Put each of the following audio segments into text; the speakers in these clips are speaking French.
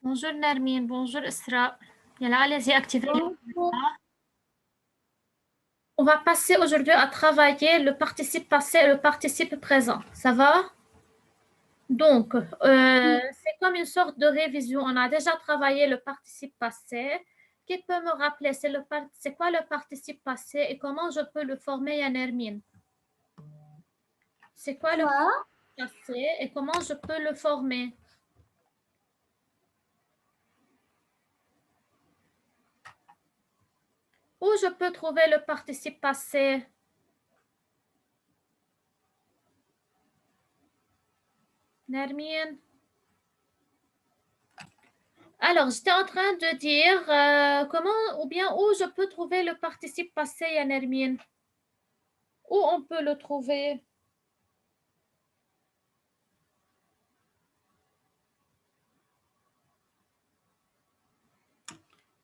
Bonjour Nermine, bonjour Isra. Yalla, allez-y, activez le caméra. On va passer aujourd'hui à travailler le participe passé et le participe présent. Ça va? Donc, c'est comme une sorte de révision. On a déjà travaillé le participe passé. Qui peut me rappeler, c'est quoi le participe passé et comment je peux le former à Nermine? C'est quoi le participe passé et comment je peux le former? Où je peux trouver le participe passé? Nermine? Alors, j'étais en train de dire comment ou bien où je peux trouver le participe passé, Nermine? Où on peut le trouver?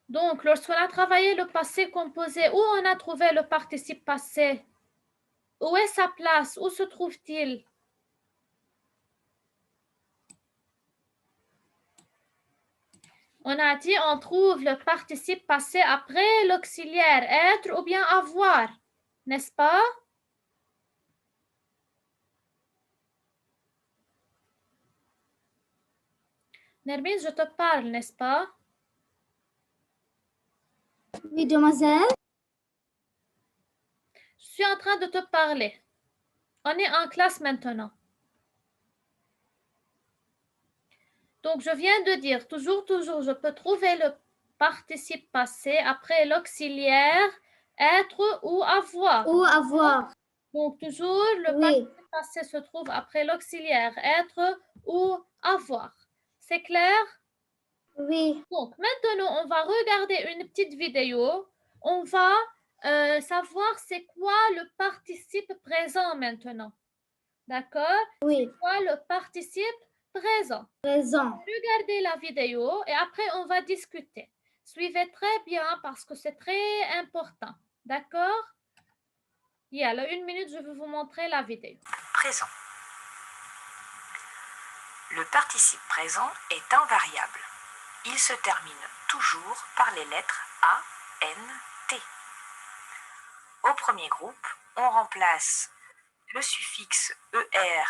Donc, lorsqu'on a travaillé le passé composé, où on a trouvé le participe passé? Où est sa place? Où se trouve-t-il? On a dit on trouve le participe passé après l'auxiliaire être ou bien avoir, n'est-ce pas? Nermine, je te parle, n'est-ce pas? Oui, demoiselle. Je suis en train de te parler. On est en classe maintenant. Donc, je viens de dire toujours, je peux trouver le participe passé après l'auxiliaire être ou avoir. Ou avoir. Donc, toujours, le participe passé se trouve après l'auxiliaire être ou avoir. C'est clair? Oui. Donc, maintenant, on va regarder une petite vidéo. On va savoir c'est quoi le participe présent maintenant. D'accord? Oui. C'est quoi le participe présent? Présent. Regardez la vidéo et après on va discuter. Suivez très bien parce que c'est très important. D'accord? Yalla, 1 minute, je vais vous montrer la vidéo. Présent. Le participe présent est invariable. Il se termine toujours par les lettres A, N, T. Au premier groupe, on remplace le suffixe ER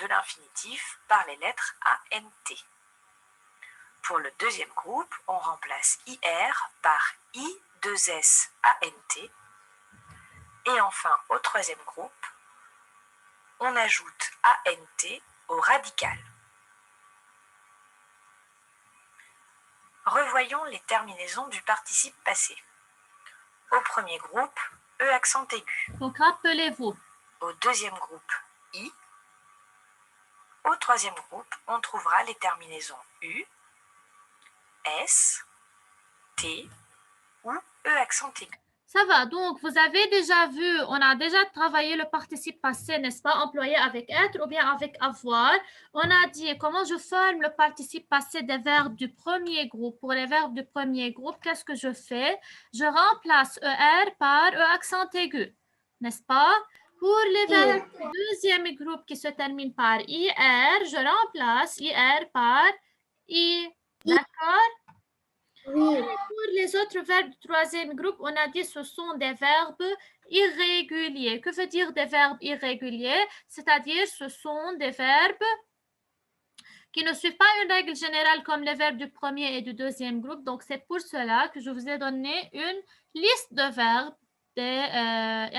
de l'infinitif par les lettres ANT. Pour le deuxième groupe, on remplace IR par I2S ANT. Et enfin, au troisième groupe, on ajoute ANT au radical. Revoyons les terminaisons du participe passé. Au premier groupe, E accent aigu. Donc, rappelez-vous. Au deuxième groupe, I. Au troisième groupe, on trouvera les terminaisons U, S, T ou E accent aigu. Ça va, donc vous avez déjà vu, on a déjà travaillé le participe passé, n'est-ce pas, employé avec être ou bien avec avoir. On a dit comment je forme le participe passé des verbes du premier groupe. Pour les verbes du premier groupe, qu'est-ce que je fais? Je remplace ER par E accent aigu, n'est-ce pas? Pour les verbes du deuxième groupe qui se terminent par IR, je remplace IR par I. D'accord? Oui. Pour les autres verbes du troisième groupe, on a dit que ce sont des verbes irréguliers. Que veut dire des verbes irréguliers? C'est-à-dire ce sont des verbes qui ne suivent pas une règle générale comme les verbes du premier et du deuxième groupe. Donc, c'est pour cela que je vous ai donné une liste de verbes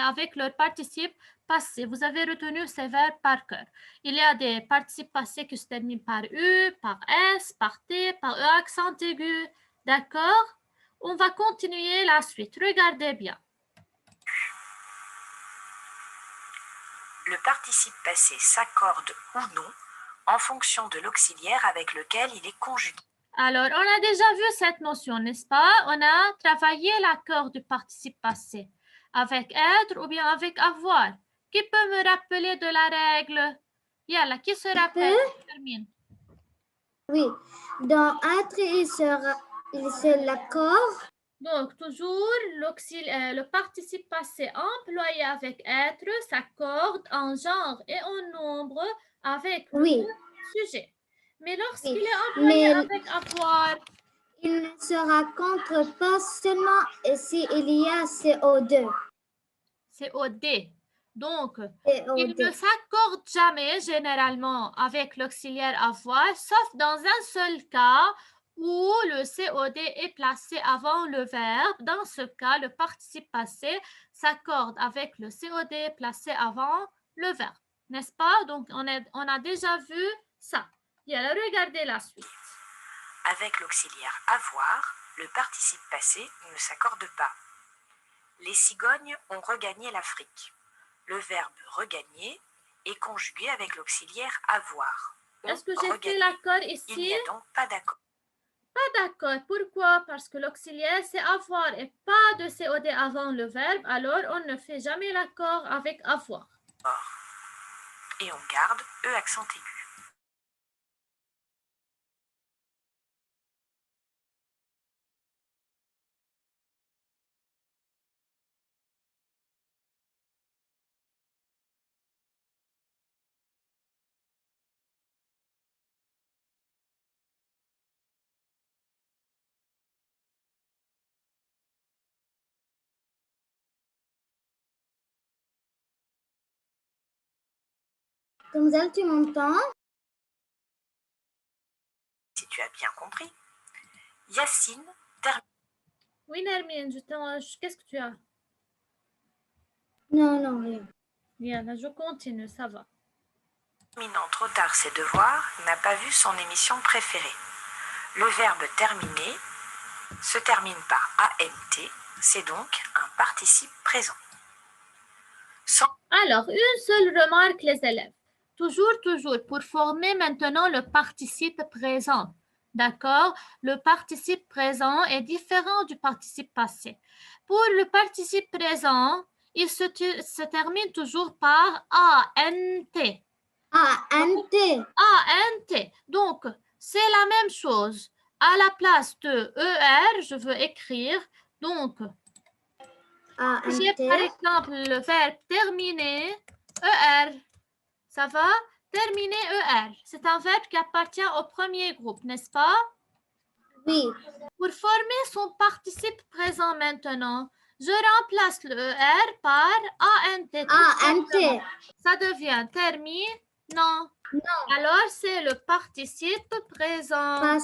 avec leur participe passé. Vous avez retenu ces verbes par cœur. Il y a des participes passés qui se terminent par U, par S, par T, par E accent aigu. D'accord? On va continuer la suite. Regardez bien. Le participe passé s'accorde ou non en fonction de l'auxiliaire avec lequel il est conjugué. Alors, on a déjà vu cette notion, n'est-ce pas? On a travaillé l'accord du participe passé avec être ou bien avec avoir. Qui peut me rappeler de la règle? Yalla, qui se rappelle? Termine. Oui. Dans être, c'est l'accord. Donc, toujours, le participe passé employé avec être s'accorde en genre et en nombre avec le sujet. Mais lorsqu'il Oui, est employé mais- avec avoir, Il ne se rencontre pas seulement s'il y a CO2. c'est OD. Donc, il CO2. ne s'accorde jamais généralement avec l'auxiliaire avoir, sauf dans un seul cas où le COD est placé avant le verbe. Dans ce cas, le participe passé s'accorde avec le COD placé avant le verbe. N'est-ce pas? Donc, on a déjà vu ça. Et alors, regardez la suite. Avec l'auxiliaire avoir, le participe passé ne s'accorde pas. Les cigognes ont regagné l'Afrique. Le verbe regagner est conjugué avec l'auxiliaire avoir. Est-ce que j'ai fait Regagner. l'accord Il ici? n'y a donc pas d'accord. Pas d'accord. Pourquoi? Parce que l'auxiliaire, c'est avoir et pas de COD avant le verbe. Alors, on ne fait jamais l'accord avec avoir. Et on garde E accent aigu. Mademoiselle, tu m'entends? Si tu as bien compris. Yacine termine. Oui, Nermine, qu'est-ce que tu as? Non, non, rien. Bien, là, je continue, ça va. Terminant trop tard ses devoirs, n'a pas vu son émission préférée. Le verbe terminer se termine par ANT, c'est donc un participe présent. Alors, une seule remarque, les élèves. Toujours, pour former maintenant le participe présent. D'accord? Le participe présent est différent du participe passé. Pour le participe présent, il se termine toujours par ANT. ANT. ANT. Donc, c'est la même chose. À la place de ER, je veux écrire, donc, j'ai par ANT. exemple le verbe terminer, ER. Ça va? Terminer ER. C'est un verbe qui appartient au premier groupe, n'est-ce pas? Oui. Pour former son participe présent maintenant, je remplace le ER par ANT. ANT. Ça devient termine, non. Alors, c'est le participe présent.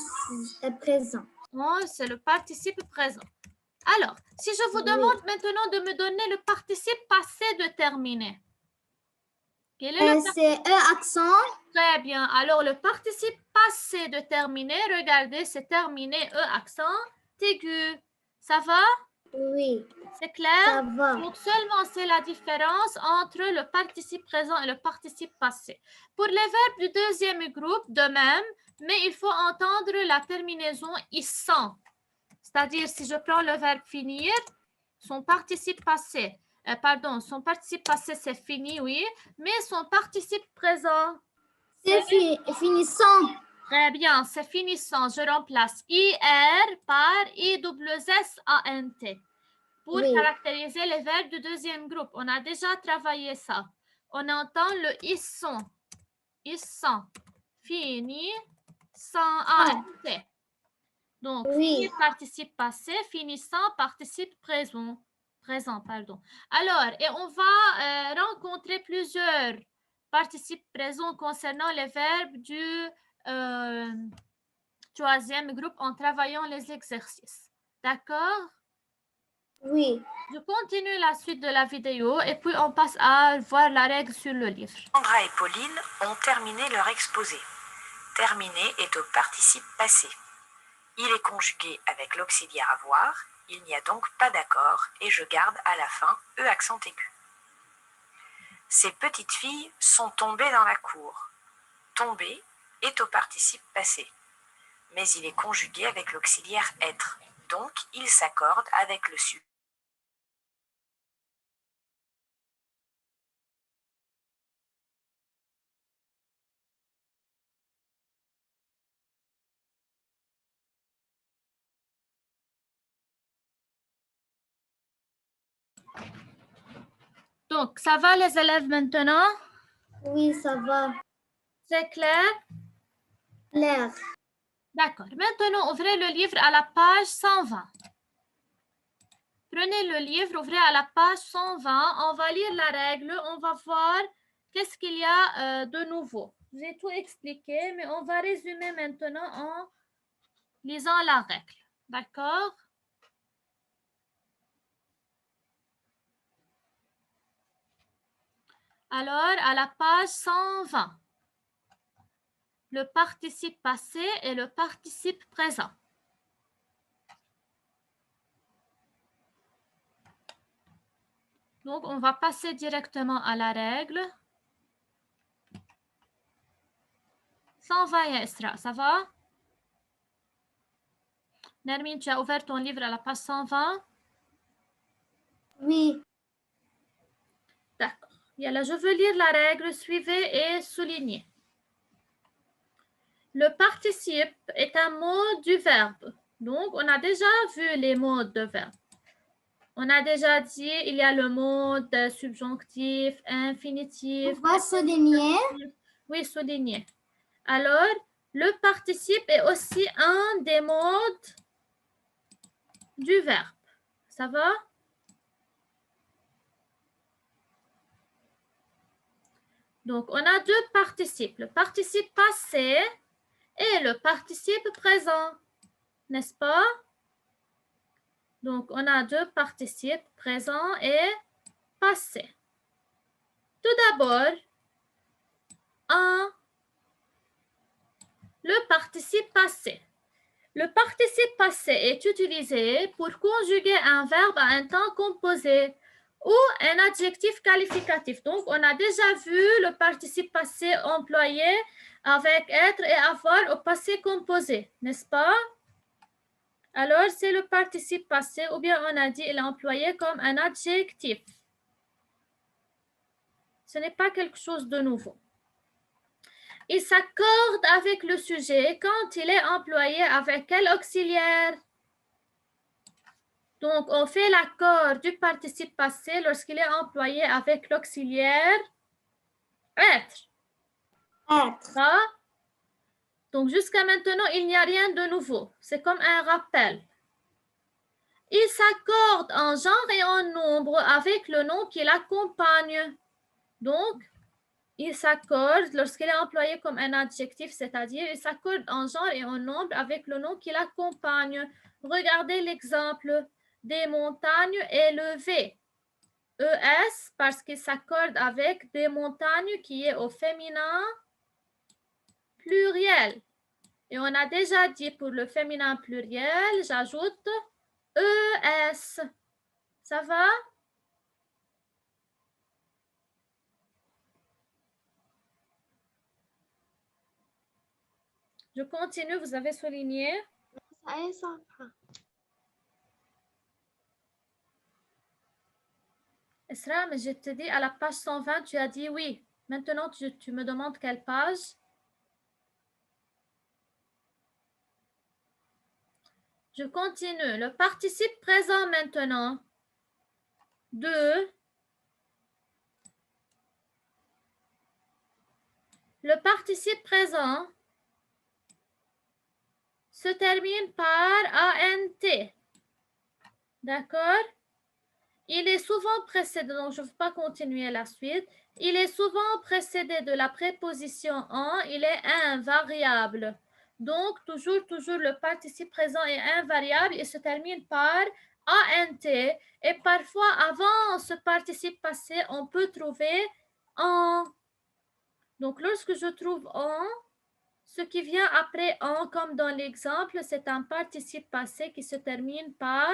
Présent. Oh, c'est le participe présent. Alors, si je vous demande maintenant de me donner le participe passé de terminer. Quel est le C'est E accent. Très bien. Alors, le participe passé de terminer, regardez, c'est terminé, E accent aigu. Ça va? Oui. C'est clair? Ça va. Donc, seulement c'est la différence entre le participe présent et le participe passé. Pour les verbes du deuxième groupe, de même, mais il faut entendre la terminaison issant. C'est-à-dire, si je prends le verbe finir, son participe passé, son participe passé, c'est fini, oui, mais son participe présent, C'est finissant. très bien, c'est finissant. Je remplace IR par ISSANT pour caractériser les verbes du deuxième groupe. On a déjà travaillé ça. On entend le isson, fini, sans ANT. Donc, finir, participe passé, finissant, participe présent. Alors, et on va rencontrer plusieurs participes présents concernant les verbes du troisième groupe en travaillant les exercices. D'accord? Oui. Je continue la suite de la vidéo et puis on passe à voir la règle sur le livre. Sandra et Pauline ont terminé leur exposé. Terminer est au participe passé. Il est conjugué avec l'auxiliaire avoir. Il n'y a donc pas d'accord et je garde à la fin E accent aigu. Ces petites filles sont tombées dans la cour. Tomber est au participe passé. Mais il est conjugué avec l'auxiliaire être. Donc, il s'accorde avec le su. Donc, ça va les élèves maintenant? Oui, ça va. C'est clair? Les l'air. D'accord. Maintenant, ouvrez le livre à la page 120. Prenez le livre, ouvrez à la page 120. On va lire la règle. On va voir qu'est-ce qu'il y a de nouveau. J'ai tout expliqué, mais on va résumer maintenant en lisant la règle. D'accord? Alors, à la page 120, le participe passé et le participe présent. Donc, on va passer directement à la règle. 120, Esra, ça va? Nermine, tu as ouvert ton livre à la page 120? Oui. D'accord. Là, je veux lire la règle, suivez et soulignez. Le participe est un mot du verbe. Donc, on a déjà vu les modes de verbe. On a déjà dit, il y a le mode subjonctif, infinitif. On va souligner. Oui, souligner. Alors, le participe est aussi un des modes du verbe. Ça va? Donc, on a deux participes. Le participe passé et le participe présent. N'est-ce pas? Donc, on a deux participes, présent et passé. Tout d'abord, le participe passé. Le participe passé est utilisé pour conjuguer un verbe à un temps composé ou un adjectif qualificatif. Donc, on a déjà vu le participe passé employé avec être et avoir au passé composé, n'est-ce pas? Alors, c'est le participe passé ou bien on a dit il est employé comme un adjectif. Ce n'est pas quelque chose de nouveau. Il s'accorde avec le sujet quand il est employé avec quel auxiliaire? Donc, on fait l'accord du participe passé lorsqu'il est employé avec l'auxiliaire être. Être. Donc, jusqu'à maintenant, il n'y a rien de nouveau. C'est comme un rappel. Il s'accorde en genre et en nombre avec le nom qui l'accompagne. Donc, il s'accorde lorsqu'il est employé comme un adjectif, c'est-à-dire il s'accorde en genre et en nombre avec le nom qui l'accompagne. Regardez l'exemple des montagnes élevées. ES parce qu'il s'accorde avec des montagnes qui est au féminin pluriel. Et on a déjà dit pour le féminin pluriel, j'ajoute ES. Ça va? Je continue, vous avez souligné. Esra, mais je te dis à la page 120, tu as dit oui. Maintenant, tu me demandes quelle page? Je continue. Le participe présent maintenant. 2. Le participe présent se termine par ANT. D'accord? Il est souvent précédé, donc je ne vais pas continuer la suite. Il est souvent précédé de la préposition en, il est invariable. Donc, toujours, le participe présent est invariable et se termine par ANT. Et parfois, avant ce participe passé, on peut trouver en. Donc, lorsque je trouve en, ce qui vient après en, comme dans l'exemple, c'est un participe passé qui se termine par.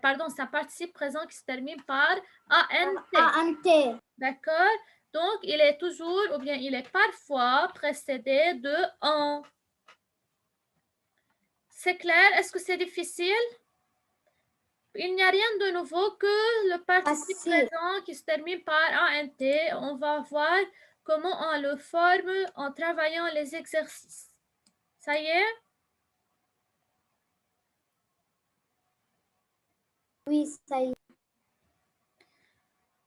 Pardon, c'est un participe présent qui se termine par ANT. ANT. D'accord? Donc, il est toujours, ou bien il est parfois précédé de en. C'est clair? Est-ce que c'est difficile? Il n'y a rien de nouveau que le participe présent qui se termine par ANT. On va voir comment on le forme en travaillant les exercices. Ça y est? Oui, ça y est.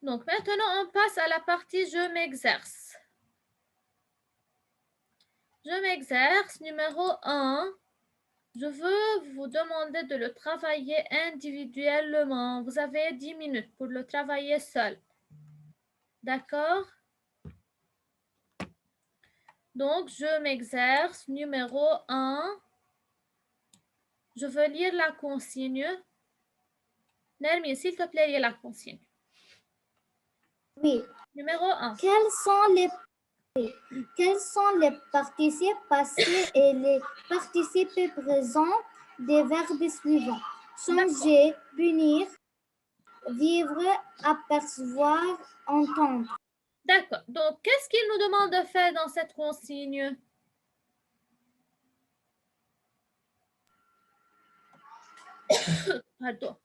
Donc, maintenant, on passe à la partie « Je m'exerce ». Je m'exerce. Numéro 1. Je veux vous demander de le travailler individuellement. Vous avez 10 minutes pour le travailler seul. D'accord? Donc, je m'exerce. Numéro 1. Je veux lire la consigne. Nermin, s'il te plaît, lis la consigne. Oui. Numéro 1. Quels sont les participes passés et les participes présents des verbes suivants? Changer, punir, vivre, apercevoir, entendre. D'accord. Donc, qu'est-ce qu'il nous demande de faire dans cette consigne? Pardon.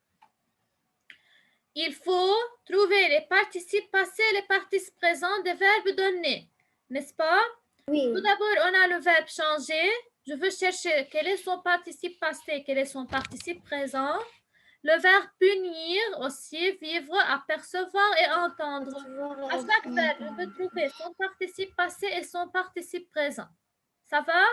Il faut trouver les participes passés et les participes présents des verbes donnés, n'est-ce pas? Oui. Tout d'abord, on a le verbe changer. Je veux chercher quel est son participe passé, quel est son participe présent. Le verbe punir aussi, vivre, apercevoir et entendre. À chaque verbe, je veux trouver son participe passé et son participe présent. Ça va?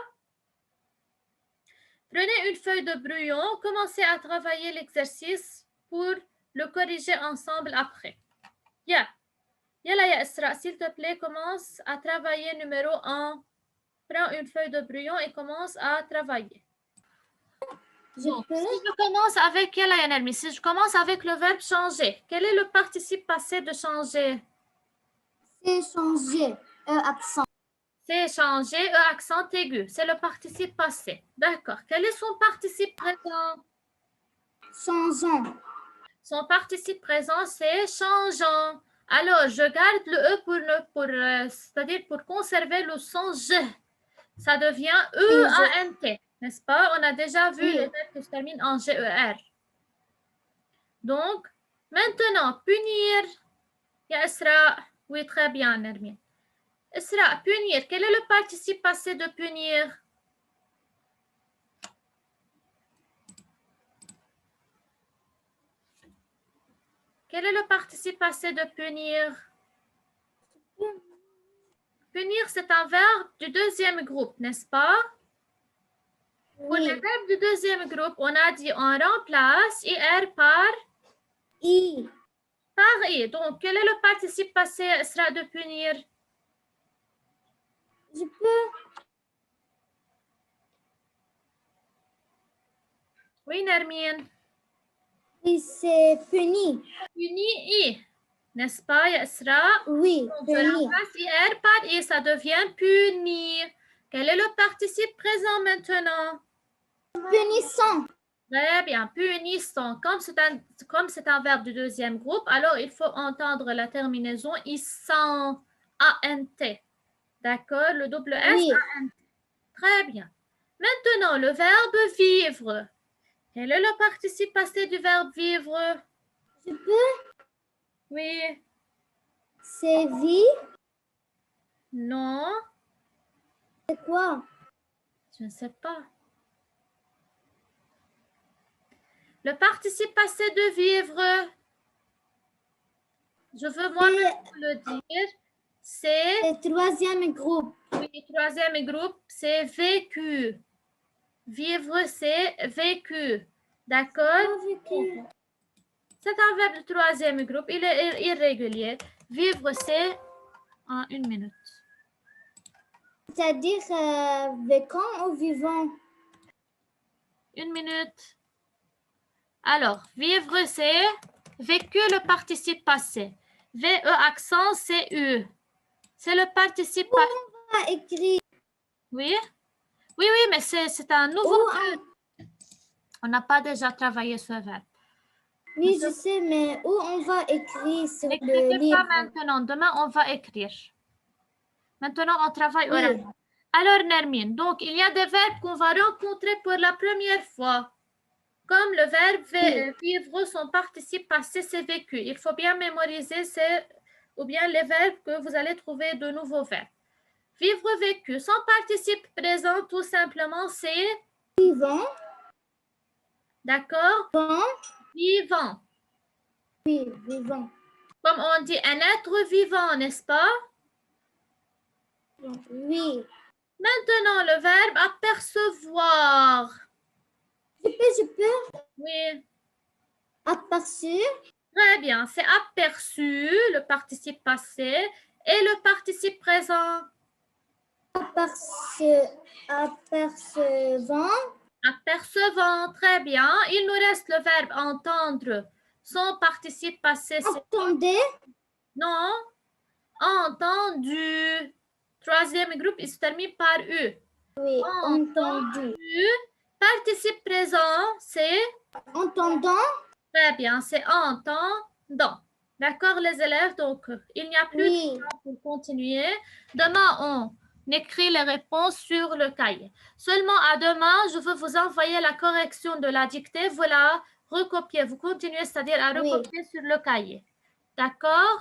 Prenez une feuille de brouillon, commencez à travailler l'exercice pour le corriger ensemble après. Yalla ya Isra, s'il te plaît, commence à travailler numéro 1. Prends une feuille de brouillon et commence à travailler. Donc, si je commence avec Yalla ya Nermi, si je commence avec le verbe changer, quel est le participe passé de changer? C'est changer, accent. C'est changer, accent aigu. C'est le participe passé. D'accord. Quel est son participe présent? Changeant. Son participe présent, c'est changeant. Alors, je garde le E c'est-à-dire pour conserver le son je. Ça devient E-A-N-T, n'est-ce pas? On a déjà vu les verbes qui se terminent en G-E-R. Donc, maintenant, punir. Ya Isra. Oui, très bien, Nermin. Isra, punir. Quel est le participe passé de punir? Quel est le participe passé de punir? Punir, c'est un verbe du deuxième groupe, n'est-ce pas? Pour les verbes du deuxième groupe, on a dit on remplace IR par I. Par I. Donc, quel est le participe passé sera de punir? Je peux. Oui, Nermine. Oui, c'est puni. Puni I. N'est-ce pas, Yasra? Oui, Donc, je remplace IR par I, ça devient puni. Quel est le participe présent maintenant? Punissant. Très bien, punissant. Comme c'est un verbe du deuxième groupe, alors il faut entendre la terminaison issant, A-N-T. D'accord? Le double S, Oui. A-N-T. Très bien. Maintenant, le verbe vivre. Quel est le participe passé du verbe vivre? Je peux. Oui. C'est vie. Non. C'est quoi? Je ne sais pas. Le participe passé de vivre, je veux moi-même le dire, c'est... Le troisième groupe. Oui, le troisième groupe, c'est vécu. Vivre, c'est vécu. D'accord? C'est un verbe du troisième groupe. Il est irrégulier. Vivre, c'est en 1 minute. C'est-à-dire vécant ou vivant? 1 minute. Alors, vivre, c'est vécu, le participe passé. V-E accent, c'est U. C'est le participe passé. On va écrire. Oui? Oui, mais c'est un nouveau verbe. On n'a pas déjà travaillé ce verbe. Oui, je sais, mais où on va écrire sur N'écrivez le livre? pas maintenant. Demain, on va écrire. Maintenant, on travaille oralement. Alors, Nermine, donc, il y a des verbes qu'on va rencontrer pour la première fois. Comme le verbe vivre, son participe passé, c'est vécu. Il faut bien mémoriser ou bien les verbes que vous allez trouver de nouveaux verbes. Vivre, vécu. Son participe présent, tout simplement, c'est... Vivant. D'accord? Vivant. Oui, vivant. Comme on dit un être vivant, n'est-ce pas? Oui. Maintenant, le verbe apercevoir. Je peux Oui, aperçu, très bien. C'est aperçu, le participe passé, et le participe présent. apercevant, Apercevant, très bien. Il nous reste le verbe entendre. Son participe passé, c'est entendez, non. Entendu. Troisième groupe, il se termine par U. oui, entendu, Participe présent, c'est entendant, très bien, c'est entendant. D'accord, les élèves? Donc, il n'y a plus oui, de temps pour continuer. Demain, on écrit les réponses sur le cahier. Seulement à demain, je veux vous envoyer la correction de la dictée. Voilà, recopier. Vous continuez, c'est-à-dire à Oui. recopier sur le cahier. D'accord?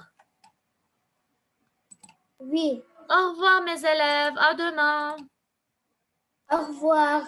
oui, Au revoir, mes élèves. À demain. au revoir.